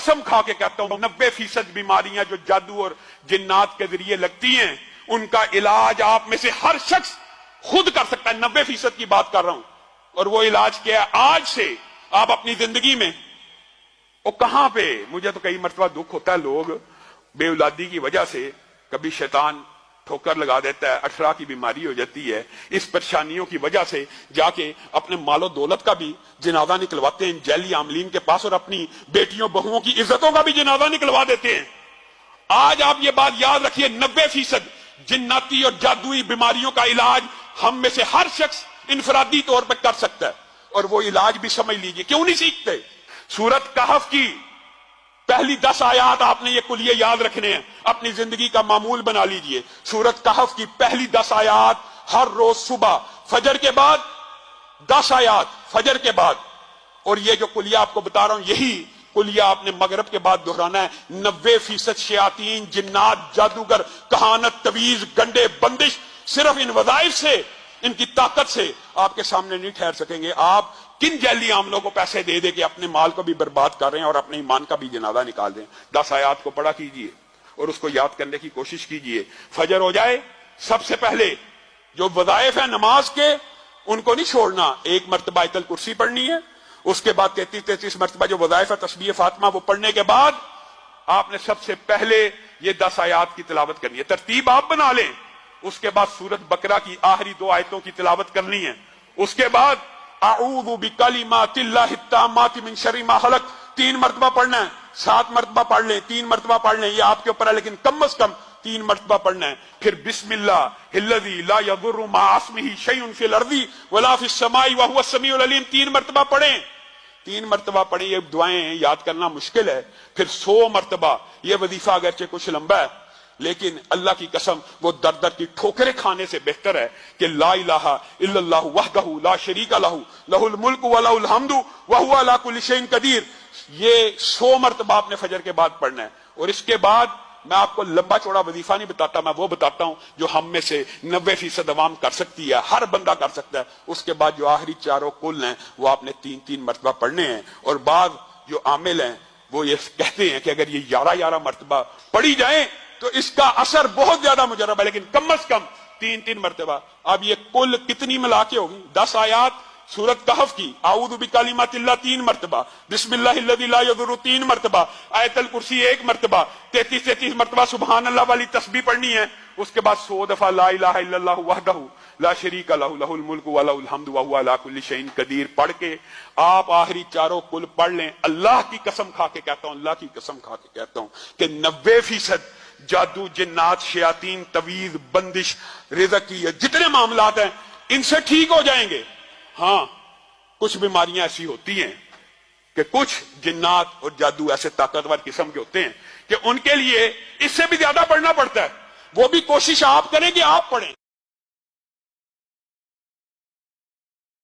कसम खा के कहता हूं 90% बीमारियां जो जादू और जिन्नात के जरिए लगती हैं, उनका इलाज आप में से हर शख्स खुद कर सकता है। 90% की बात कर रहा हूं। और वो इलाज क्या है? आज से आप अपनी जिंदगी में, वो कहां पे, मुझे तो कई मरतबा दुख होता है, लोग बेऔलादी की वजह से कभी शैतान ठोकर लगा देता है, अठरा की बीमारी हो जाती है, इस परेशानियों की वजह से जाके अपने मालो दौलत का भी जनाजा निकलवाते हैं जैली आमलीन के पास, और अपनी बेटियों बहुओं की इज्जतों का भी जनाजा निकलवा देते हैं। आज आप ये बात याद रखिए, 90% जिन्नाती और जादुई बीमारियों का इलाज हम में से हर शख्स इनफरादी तौर पर कर सकता है। और वो इलाज भी समझ लीजिए, क्यों नहीं सीखते? सूरत कहफ की पहली 10 आयात आपने ये कुलिये याद रखने हैं, अपनी जिंदगी का मामूल बना लीजिए। सूरत कहफ की पहली 10 आयात हर रोज सुबह फजर के बाद, 10 आयात फजर के बाद। और ये जो कुलिया आपको बता रहा हूं, यही कुलिया आपने मगरब के बाद दोहराना है। 90% शयातीन, जिन्नात, जादूगर, कहानत, तवीज, गंडे, बंदिश सिर्फ इन वज़ाइफ से, इनकी ताकत से आपके सामने नहीं ठहर सकेंगे। आप किन जैली आमलों को पैसे दे दे के अपने माल को भी बर्बाद कर रहे हैं और अपने ईमान का भी जनाजा निकाल दें। 10 आयात को पढ़ा कीजिए और उसको याद करने की कोशिश कीजिए। फजर हो जाए, सबसे पहले जो वज़ाइफ है नमाज के, उनको नहीं छोड़ना। 1 मरतबा आयतल कुर्सी पढ़नी है, उसके बाद 33 मरतबा जो वज़ाइफ है तस्बीह फातिमा, वो पढ़ने के बाद आपने सबसे पहले ये 10 आयात की तिलावत करनी है। तरतीब आप बना लें। उसके बाद सूरत बकरा की आखिरी 2 आयतों की तिलावत करनी है। उसके बाद अऊज़ु बिकलिमातिल्लाहि ताम्माति मिन शर्रि मा खलक 3 मरतबा पढ़ना है। 7 मरतबा पढ़ लें, 3 मरतबा पढ़ लें, ये आपके ऊपर है, लेकिन कम से कम 3 मरतबा पढ़ना है। फिर बिस्मिल्लाहिल्लज़ी ला यदुर्रु मअ इस्मिही शैउन फिल अर्ज़ि वला फिस समाई व हुवस समीउल अलीम 3 मरतबा पढ़ें। 3 मरतबा पढ़ें। ये दुआएं याद करना मुश्किल है। फिर 100 मरतबा। ये वजीफा अगरचे कुछ लंबा है, लेकिन अल्लाह की कसम वो दर दर की ठोकरें खाने से बेहतर है कि ला इलाहा इल्लल्लाहु वहदहु ला शरीका लहू लहुल मुल्क व लहुल हम्दु व हुवा अला कुल्लि शैइन कदीर। ये 100 मरतबा आपने फजर के बाद पढ़ना है। और इसके बाद मैं आपको लंबा चौड़ा वजीफा नहीं बताता, मैं वो बताता हूं जो हम में से 90% अवाम कर सकती है, हर बंदा कर सकता है। उसके बाद जो आखिरी चारों कुल हैं वो आपने 3-3 मरतबा पढ़ने हैं। और बाद जो आमिल हैं वो ये कहते हैं कि अगर ये 11-11 मरतबा पढ़ी जाए तो इसका असर बहुत ज्यादा मुजरब है, लेकिन कम से कम 3-3 मरतबा। अब ये कुल कितनी मिला के होगी? 10 आयात सूरत कहफ की, आऊज़ु बिकलिमातिल्लाह 3 मरतबा, बिस्मिल्लाहिल्लज़ी ला यदुर्रु 3 मरतबा, आयतल कुर्सी 1 मरतबा, 33 मरतबा सुभान अल्लाह वाली तस्बीह पढ़नी है। उसके बाद 100 दफा ला इलाहा इल्लल्लाहु वहदहु ला शरीका लहू लहुल मुल्क व लहुल हम्दु व हुवा अला कुल्लि शैइन कदीर पढ़ के आप आखिरी चारों कुल पढ़ लें। अल्लाह की कसम खा के कहता हूं, अल्लाह की कसम खा के कहता हूं कि 90% जादू, जिन्नात, शयातीन, तवीज, बंदिश, रिज़्क़ की जितने मामलात हैं इनसे ठीक हो जाएंगे। हाँ, कुछ बीमारियां ऐसी होती हैं कि कुछ जिन्नात और जादू ऐसे ताकतवर किस्म के होते हैं कि उनके लिए इससे भी ज्यादा पढ़ना पड़ता है। वो भी कोशिश आप करें कि आप पढ़ें।